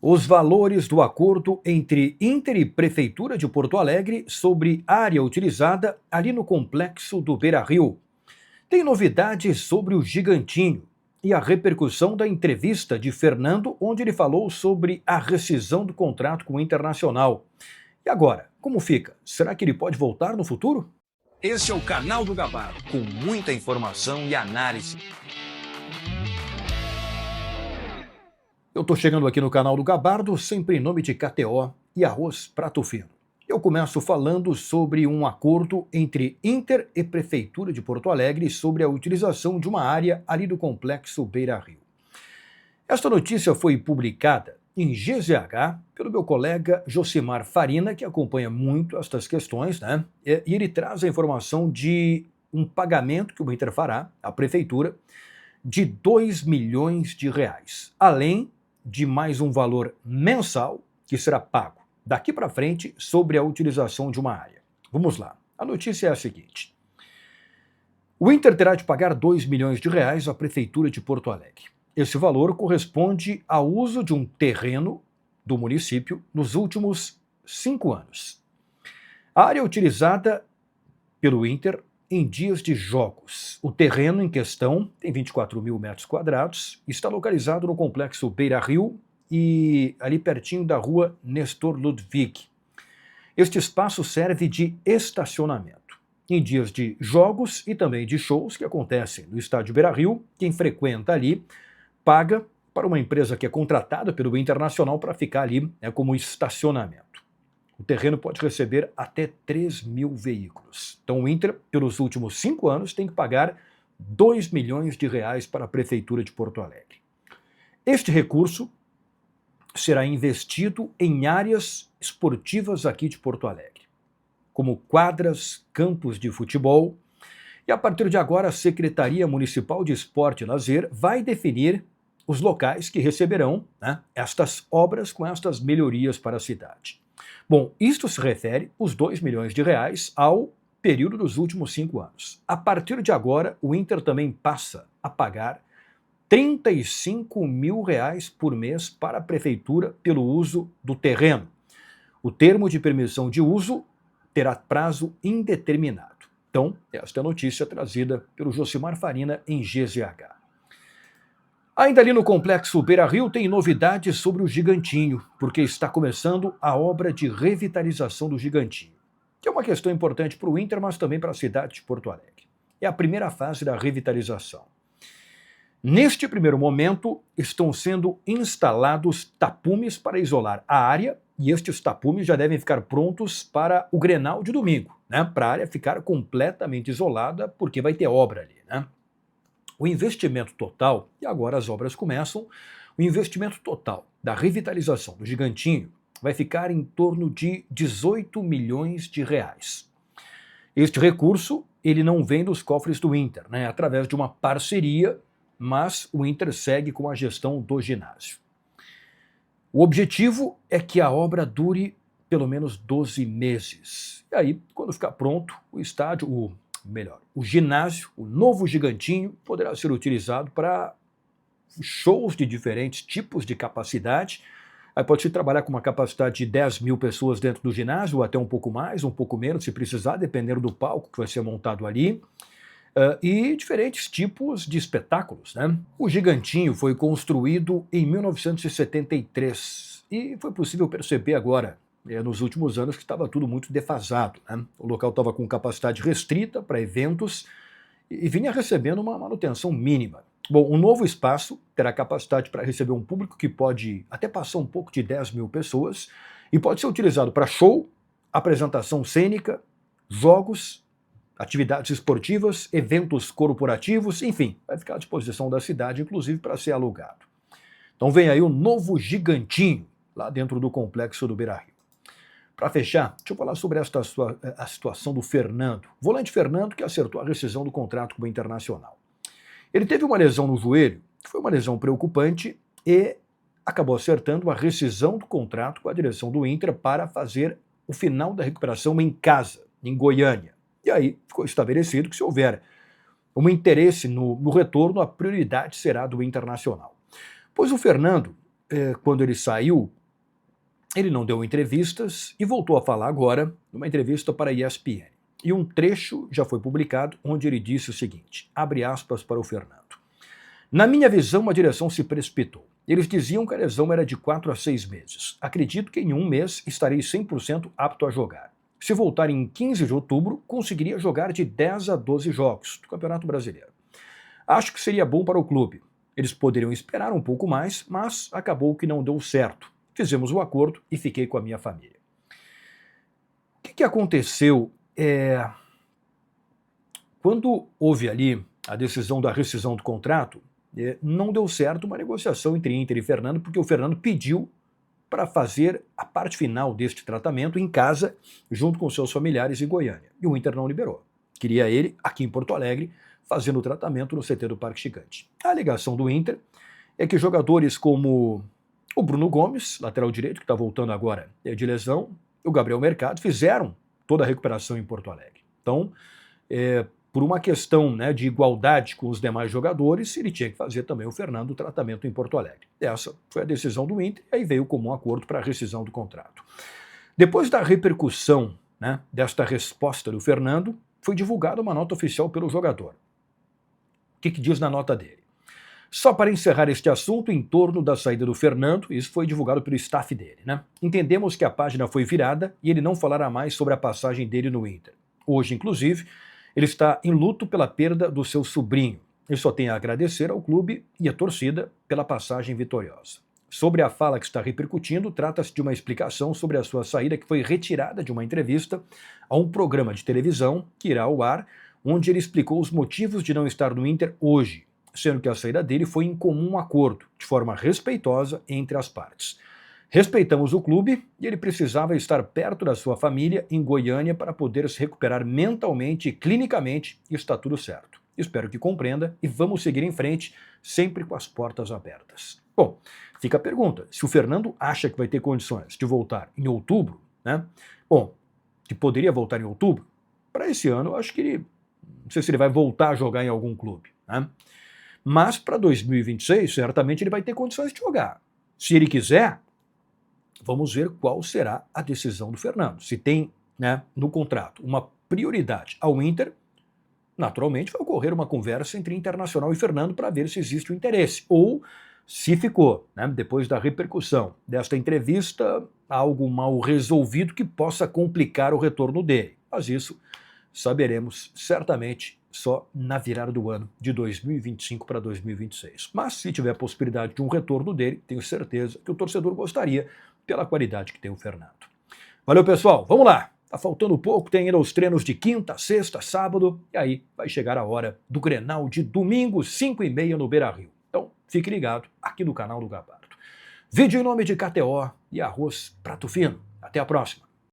Os valores do acordo entre Inter e Prefeitura de Porto Alegre sobre área utilizada ali no complexo do Beira-Rio. Tem novidades sobre o Gigantinho e a repercussão da entrevista de Fernando, onde ele falou sobre a rescisão do contrato com o Internacional. E agora, como fica? Será que ele pode voltar no futuro? Esse é o canal do Gabardo, com muita informação e análise. Eu tô chegando aqui no canal do Gabardo, sempre em nome de KTO e Arroz Prato Fino. Eu começo falando sobre um acordo entre Inter e Prefeitura de Porto Alegre sobre a utilização de uma área ali do complexo Beira-Rio. Esta notícia foi publicada em GZH pelo meu colega Josimar Farina, que acompanha muito estas questões, né? E ele traz a informação de um pagamento que o Inter fará à Prefeitura de R$ 2 milhões, além de mais um valor mensal que será pago daqui para frente sobre a utilização de uma área. Vamos lá. A notícia é a seguinte. O Inter terá de pagar R$ 2 milhões à Prefeitura de Porto Alegre. Esse valor corresponde ao uso de um terreno do município nos últimos 5 anos. A área utilizada pelo Inter em dias de jogos. O terreno em questão tem 24 mil metros quadrados, está localizado no complexo Beira-Rio e ali pertinho da rua Nestor Ludwig. Este espaço serve de estacionamento. Em dias de jogos e também de shows que acontecem no estádio Beira-Rio, quem frequenta ali paga para uma empresa que é contratada pelo Internacional para ficar ali como estacionamento. O terreno pode receber até 3 mil veículos. Então o Inter, pelos últimos 5 anos, tem que pagar R$ 2 milhões para a Prefeitura de Porto Alegre. Este recurso será investido em áreas esportivas aqui de Porto Alegre, como quadras, campos de futebol. E a partir de agora, a Secretaria Municipal de Esporte e Lazer vai definir os locais que receberão estas obras com estas melhorias para a cidade. Bom, isto se refere, os R$ 2 milhões, ao período dos últimos 5 anos. A partir de agora, o Inter também passa a pagar R$ 35 mil por mês para a Prefeitura pelo uso do terreno. O termo de permissão de uso terá prazo indeterminado. Então, esta é a notícia trazida pelo Josimar Farina em GZH. Ainda ali no complexo Beira-Rio tem novidades sobre o Gigantinho, porque está começando a obra de revitalização do Gigantinho, que é uma questão importante para o Inter, mas também para a cidade de Porto Alegre. É a primeira fase da revitalização. Neste primeiro momento, estão sendo instalados tapumes para isolar a área, e estes tapumes já devem ficar prontos para o Grenal de domingo, para a área ficar completamente isolada, porque vai ter obra ali, O investimento total, e agora as obras começam, o investimento total da revitalização do Gigantinho vai ficar em torno de R$ 18 milhões. Este recurso, ele não vem dos cofres do Inter, através de uma parceria, mas o Inter segue com a gestão do ginásio. O objetivo é que a obra dure pelo menos 12 meses. E aí, quando ficar pronto, o estádio, o ginásio, o novo Gigantinho, poderá ser utilizado para shows de diferentes tipos de capacidade. Aí pode-se trabalhar com uma capacidade de 10 mil pessoas dentro do ginásio, ou até um pouco mais, um pouco menos, se precisar, dependendo do palco que vai ser montado ali. E diferentes tipos de espetáculos, O Gigantinho foi construído em 1973 e foi possível perceber agora, nos últimos anos, que estava tudo muito defasado. O local estava com capacidade restrita para eventos e vinha recebendo uma manutenção mínima. Bom, o novo espaço terá capacidade para receber um público que pode até passar um pouco de 10 mil pessoas e pode ser utilizado para show, apresentação cênica, jogos, atividades esportivas, eventos corporativos, enfim, vai ficar à disposição da cidade, inclusive para ser alugado. Então vem aí o novo Gigantinho, lá dentro do complexo do Beira-Rio. Para fechar, deixa eu falar sobre a situação do Fernando. Volante Fernando, que acertou a rescisão do contrato com o Internacional. Ele teve uma lesão no joelho, que foi uma lesão preocupante, e acabou acertando a rescisão do contrato com a direção do Inter para fazer o final da recuperação em casa, em Goiânia. E aí ficou estabelecido que, se houver um interesse no retorno, a prioridade será do Internacional. Pois o Fernando quando ele saiu, ele não deu entrevistas e voltou a falar agora numa entrevista para a ESPN. E um trecho já foi publicado onde ele disse o seguinte, abre aspas para o Fernando. Na minha visão, a direção se precipitou. Eles diziam que a lesão era de 4 a 6 meses. Acredito que em um mês estarei 100% apto a jogar. Se voltar em 15 de outubro, conseguiria jogar de 10 a 12 jogos do Campeonato Brasileiro. Acho que seria bom para o clube. Eles poderiam esperar um pouco mais, mas acabou que não deu certo. Fizemos o acordo e fiquei com a minha família. O que aconteceu? Quando houve ali a decisão da rescisão do contrato, não deu certo uma negociação entre Inter e Fernando, porque o Fernando pediu para fazer a parte final deste tratamento em casa, junto com seus familiares em Goiânia. E o Inter não liberou. Queria ele, aqui em Porto Alegre, fazendo o tratamento no CT do Parque Gigante. A alegação do Inter é que jogadores como o Bruno Gomes, lateral direito, que está voltando agora de lesão, e o Gabriel Mercado fizeram toda a recuperação em Porto Alegre. Então, por uma questão, né, de igualdade com os demais jogadores, ele tinha que fazer também o Fernando o tratamento em Porto Alegre. Essa foi a decisão do Inter, e aí veio como um acordo para a rescisão do contrato. Depois da repercussão, né, desta resposta do Fernando, foi divulgada uma nota oficial pelo jogador. O que diz na nota dele? Só para encerrar este assunto em torno da saída do Fernando, isso foi divulgado pelo staff dele, né? Entendemos que a página foi virada e ele não falará mais sobre a passagem dele no Inter. Hoje, inclusive, ele está em luto pela perda do seu sobrinho. Ele só tem a agradecer ao clube e à torcida pela passagem vitoriosa. Sobre a fala que está repercutindo, trata-se de uma explicação sobre a sua saída que foi retirada de uma entrevista a um programa de televisão que irá ao ar, onde ele explicou os motivos de não estar no Inter hoje, sendo que a saída dele foi em comum acordo, de forma respeitosa entre as partes. Respeitamos o clube e ele precisava estar perto da sua família em Goiânia para poder se recuperar mentalmente e clinicamente, e está tudo certo. Espero que compreenda e vamos seguir em frente, sempre com as portas abertas. Bom, fica a pergunta, se o Fernando acha que vai ter condições de voltar em outubro, né? Bom, que poderia voltar em outubro, para esse ano eu acho que ele, não sei se ele vai voltar a jogar em algum clube, né? Mas para 2026, certamente ele vai ter condições de jogar. Se ele quiser, vamos ver qual será a decisão do Fernando. Se tem, né, no contrato uma prioridade ao Inter, naturalmente vai ocorrer uma conversa entre Internacional e Fernando para ver se existe o interesse. Ou se ficou, né, depois da repercussão desta entrevista, algo mal resolvido que possa complicar o retorno dele. Mas isso saberemos certamente só na virada do ano de 2025 para 2026. Mas se tiver a possibilidade de um retorno dele, tenho certeza que o torcedor gostaria pela qualidade que tem o Fernando. Valeu, pessoal. Vamos lá. Tá faltando pouco, tem ainda os treinos de quinta, sexta, sábado, e aí vai chegar a hora do Grenal de domingo, 5h30 no Beira-Rio. Então, fique ligado aqui no canal do Gabardo. Vídeo em nome de KTO e Arroz Prato Fino. Até a próxima.